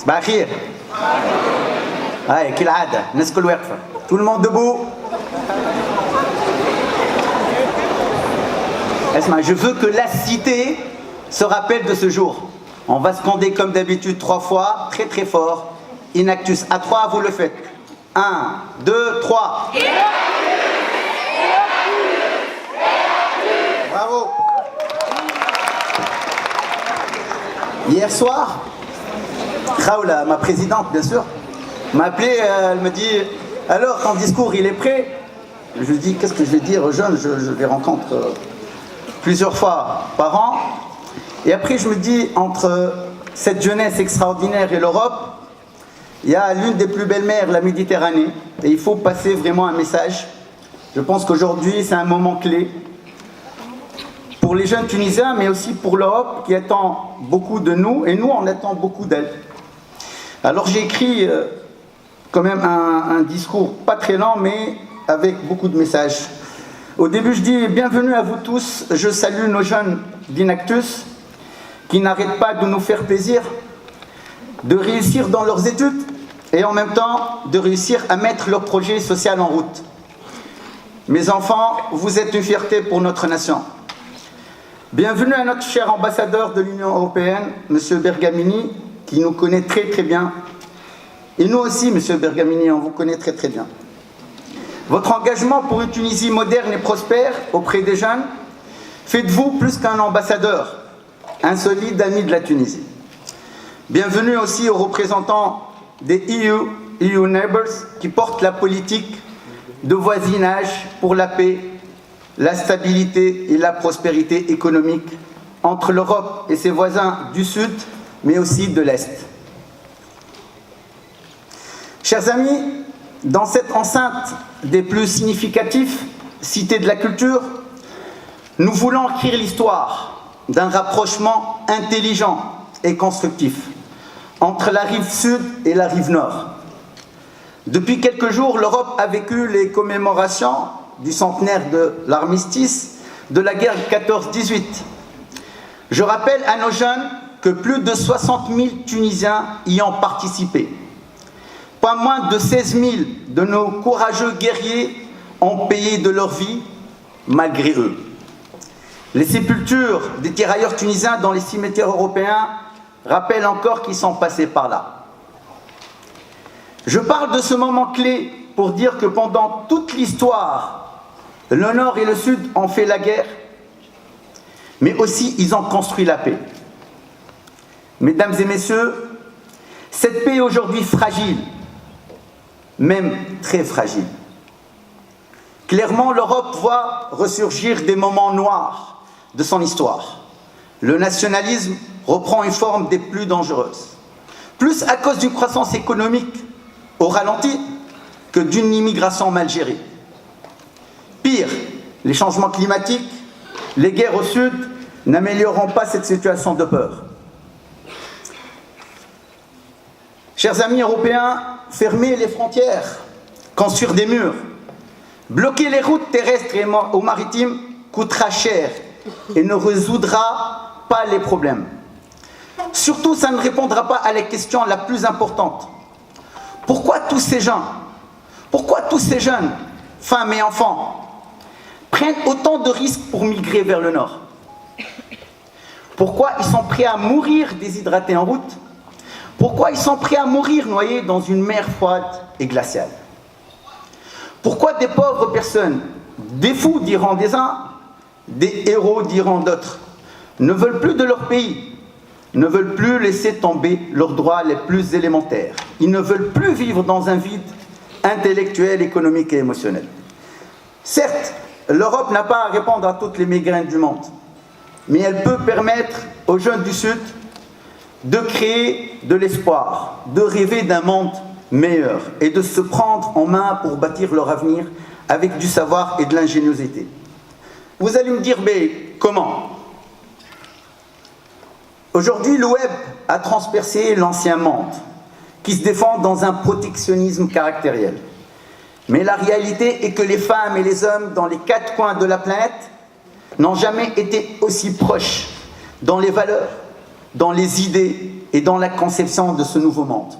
صباح الخير. هاي كالعادة الناس كل واقفة. Tout le monde debout. Je veux que la cité se rappelle de ce jour. On va scander comme d'habitude 3 fois, très très fort. Inactus. À 3, vous le faites. 1, 2, 3. Bravo. Hier soir, Raoula, ma présidente bien sûr, m'a appelé, elle me dit « Alors, ton discours, il est prêt ?» Je lui dis « Qu'est-ce que je vais dire aux jeunes ? Je les rencontre plusieurs fois par an. » Et après, je me dis, entre cette jeunesse extraordinaire et l'Europe, il y a l'une des plus belles mers, la Méditerranée. Et il faut passer vraiment un message. Je pense qu'aujourd'hui, c'est un moment clé pour les jeunes Tunisiens, mais aussi pour l'Europe qui attend beaucoup de nous, et nous, on attend beaucoup d'elle. Alors j'ai écrit quand même un discours pas très lent, mais avec beaucoup de messages. Au début, je dis « Bienvenue à vous tous, je salue nos jeunes d'Inactus, qui n'arrêtent pas de nous faire plaisir, de réussir dans leurs études et en même temps de réussir à mettre leur projet social en route. Mes enfants, vous êtes une fierté pour notre nation. Bienvenue à notre cher ambassadeur de l'Union européenne, M. Bergamini, qui nous connaît très très bien. Et nous aussi, M. Bergamini, on vous connaît très très bien. Votre engagement pour une Tunisie moderne et prospère auprès des jeunes fait de vous plus qu'un ambassadeur, un solide ami de la Tunisie. Bienvenue aussi aux représentants des EU Neighbors qui portent la politique de voisinage pour la paix, la stabilité et la prospérité économique entre l'Europe et ses voisins du Sud, mais aussi de l'Est. Chers amis, dans cette enceinte des plus significatifs, cité de la culture, nous voulons écrire l'histoire d'un rapprochement intelligent et constructif entre la rive sud et la rive nord. Depuis quelques jours, l'Europe a vécu les commémorations du centenaire de l'armistice de la guerre 14-18. Je rappelle à nos jeunes que plus de 60 000 Tunisiens y ont participé. Pas moins de 16 000 de nos courageux guerriers ont payé de leur vie malgré eux. Les sépultures des tirailleurs tunisiens dans les cimetières européens rappellent encore qu'ils sont passés par là. Je parle de ce moment clé pour dire que pendant toute l'histoire, le Nord et le Sud ont fait la guerre, mais aussi ils ont construit la paix. Mesdames et messieurs, cette paix est aujourd'hui fragile, même très fragile. Clairement, l'Europe voit ressurgir des moments noirs de son histoire. Le nationalisme reprend une forme des plus dangereuses, plus à cause d'une croissance économique au ralenti que d'une immigration mal gérée. Pire, les changements climatiques, les guerres au sud n'amélioreront pas cette situation de peur. Chers amis européens, fermer les frontières, construire des murs, bloquer les routes terrestres et maritimes coûtera cher et ne résoudra pas les problèmes. Surtout, ça ne répondra pas à la question la plus importante. Pourquoi tous ces jeunes, femmes et enfants, prennent autant de risques pour migrer vers le nord? Pourquoi ils sont prêts à mourir déshydratés en route? Pourquoi ils sont prêts à mourir noyés dans une mer froide et glaciale? Pourquoi des pauvres personnes, des fous diront des uns, des héros diront d'autres, ne veulent plus de leur pays, ne veulent plus laisser tomber leurs droits les plus élémentaires. Ils ne veulent plus vivre dans un vide intellectuel, économique et émotionnel. Certes, l'Europe n'a pas à répondre à toutes les migraines du monde, mais elle peut permettre aux jeunes du Sud de créer de l'espoir, de rêver d'un monde meilleur et de se prendre en main pour bâtir leur avenir avec du savoir et de l'ingéniosité. Vous allez me dire, mais comment? Aujourd'hui, le web a transpercé l'ancien monde, qui se défend dans un protectionnisme caractériel. Mais la réalité est que les femmes et les hommes dans les 4 coins de la planète n'ont jamais été aussi proches dans les valeurs, dans les idées et dans la conception de ce nouveau monde.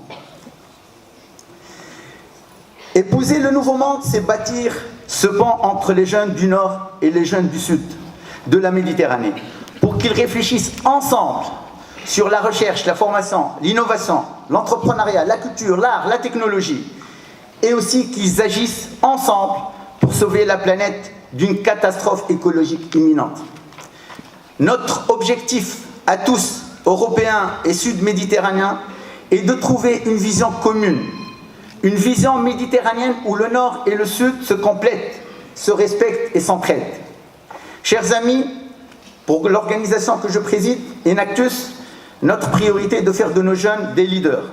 Épouser le nouveau monde, c'est bâtir ce pont entre les jeunes du Nord et les jeunes du Sud de la Méditerranée, pour qu'ils réfléchissent ensemble sur la recherche, la formation, l'innovation, l'entrepreneuriat, la culture, l'art, la technologie, et aussi qu'ils agissent ensemble pour sauver la planète d'une catastrophe écologique imminente. Notre objectif à tous, Européens et Sud-Méditerranéens, est de trouver une vision commune, une vision méditerranéenne où le Nord et le Sud se complètent, se respectent et s'entraident. Chers amis, pour l'organisation que je préside, Enactus, notre priorité est de faire de nos jeunes des leaders,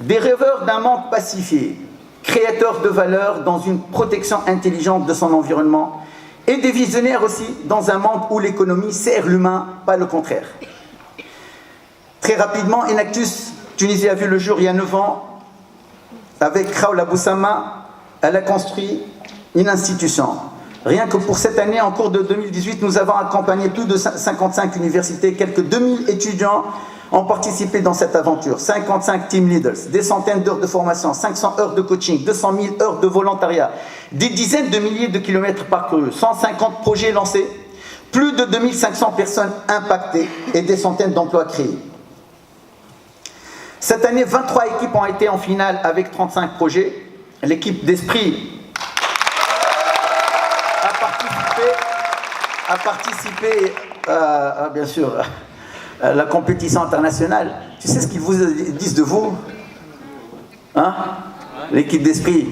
des rêveurs d'un monde pacifié, créateurs de valeur dans une protection intelligente de son environnement et des visionnaires aussi dans un monde où l'économie sert l'humain, pas le contraire. Très rapidement, Enactus Tunisie a vu le jour il y a 9 ans. Avec Khawla Boussama, elle a construit une institution. Rien que pour cette année, en cours de 2018, nous avons accompagné plus de 55 universités, quelques 2000 étudiants ont participé dans cette aventure, 55 team leaders, des centaines d'heures de formation, 500 heures de coaching, 200 000 heures de volontariat, des dizaines de milliers de kilomètres parcourus, 150 projets lancés, plus de 2500 personnes impactées et des centaines d'emplois créés. Cette année, 23 équipes ont été en finale avec 35 projets. L'équipe d'Esprit a participé bien sûr, à la compétition internationale. Tu sais ce qu'ils vous disent de vous, hein? L'équipe d'Esprit.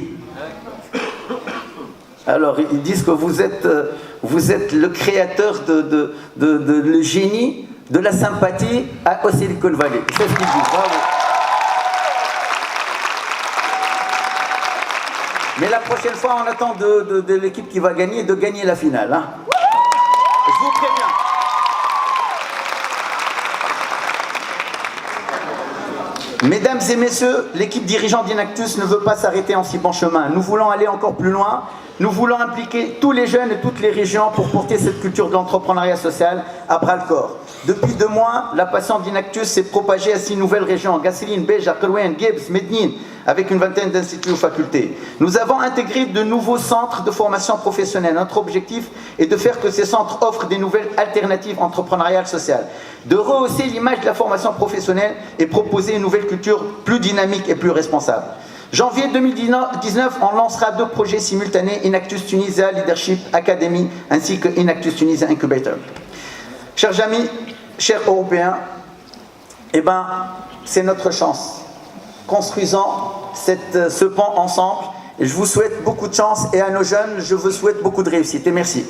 Alors, ils disent que vous êtes le créateur le génie de la sympathie au Silicon Valley. C'est ce qu'ils disent. Bravo. Mais la prochaine fois, on attend de l'équipe qui va gagner de gagner la finale. Hein. Je vous préviens. Mesdames et messieurs, l'équipe dirigeante d'Enactus ne veut pas s'arrêter en si bon chemin. Nous voulons aller encore plus loin. Nous voulons impliquer tous les jeunes et toutes les régions pour porter cette culture de l'entrepreneuriat social à bras-le-corps. Depuis 2 mois, la passion d'Enactus s'est propagée à 6 nouvelles régions, Gasseline, Béja, Kerouan, Gibbs, Medellín, avec une vingtaine d'instituts ou facultés. Nous avons intégré de nouveaux centres de formation professionnelle. Notre objectif est de faire que ces centres offrent des nouvelles alternatives entrepreneuriales sociales, de rehausser l'image de la formation professionnelle et proposer une nouvelle culture plus dynamique et plus responsable. Janvier 2019, on lancera 2 projets simultanés, Enactus Tunisia Leadership Academy ainsi que Enactus Tunisia Incubator. Chers amis, chers Européens, eh ben, c'est notre chance. Construisons ce pont ensemble. Et je vous souhaite beaucoup de chance et à nos jeunes, je vous souhaite beaucoup de réussite. Et merci.